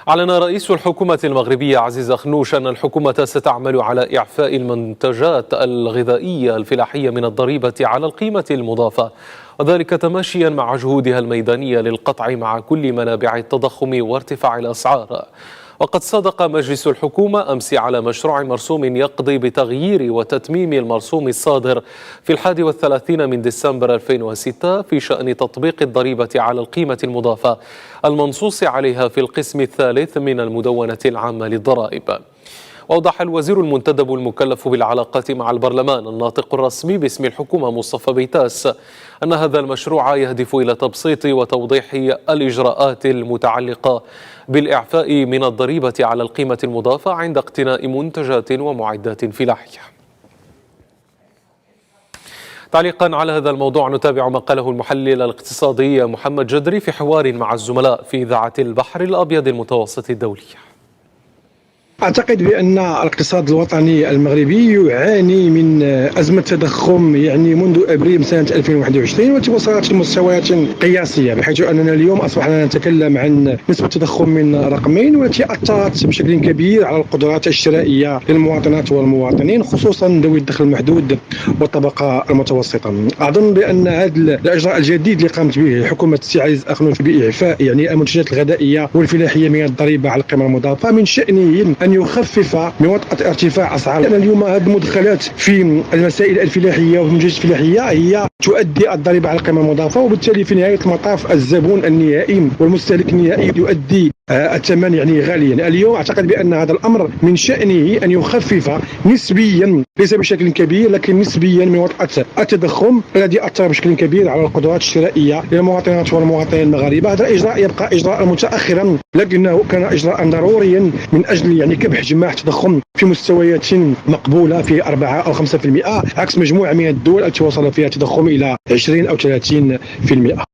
أعلن رئيس الحكومة المغربية عزيز أخنوش أن الحكومة ستعمل على إعفاء المنتجات الغذائية الفلاحية من الضريبة على القيمة المضافة، وذلك تماشيا مع جهودها الميدانية للقطع مع كل منابع التضخم وارتفاع الأسعار. وقد صادق مجلس الحكومة أمس على مشروع مرسوم يقضي بتغيير وتتميم المرسوم الصادر في 31 من ديسمبر 2006 في شأن تطبيق الضريبة على القيمة المضافة المنصوص عليها في القسم الثالث من المدونة العامة للضرائب. وأوضح الوزير المنتدب المكلف بالعلاقات مع البرلمان الناطق الرسمي باسم الحكومة مصطفى بيتاس أن هذا المشروع يهدف إلى تبسيط وتوضيح الإجراءات المتعلقة بالإعفاء من الضريبة على القيمة المضافة عند اقتناء منتجات ومعدات فلاحية. تعليقا على هذا الموضوع نتابع ما قاله المحلل الاقتصادي محمد جدري في حوار مع الزملاء في إذاعة البحر الأبيض المتوسط الدولي. أعتقد بأن الاقتصاد الوطني المغربي يعاني من أزمة تضخم منذ أبريل سنة 2021 والتي وصلت لمستويات قياسية، بحيث أننا اليوم أصبحنا نتكلم عن نسبة تضخم من رقمين والتي أثرت بشكل كبير على القدرات الشرائية للمواطنات والمواطنين، خصوصا ذوي الدخل المحدود والطبقة المتوسطة. أظن بأن هذا الإجراء الجديد اللي قامت به حكومة السي عزيز أخنوش بإعفاء المنتجات الغذائية والفلاحية من الضريبة على القيمة المضافة من شأنه أن يخفف من وطأة ارتفاع أسعار، لأن اليوم هذه المدخلات في المسائل الفلاحية والمنتجات الفلاحية هي تؤدي الضريبة على القيمة المضافة، وبالتالي في نهاية المطاف الزبون النهائي والمستهلك النهائي يؤدي الثمن غاليا. اليوم أعتقد بأن هذا الأمر من شأنه أن يخفف نسبيا، ليس بشكل كبير لكن نسبيا، من وطأة التضخم الذي أثر بشكل كبير على القدرات الشرائية للمواطنات والمواطنين المغاربة. هذا الإجراء يبقى إجراء متأخرا، لكنه كان إجراء ضروريا من أجل كبح جماح التضخم في مستويات مقبولة في 4 أو 5%، عكس مجموعة من الدول التي وصل فيها التضخم إلى 20 أو 30%.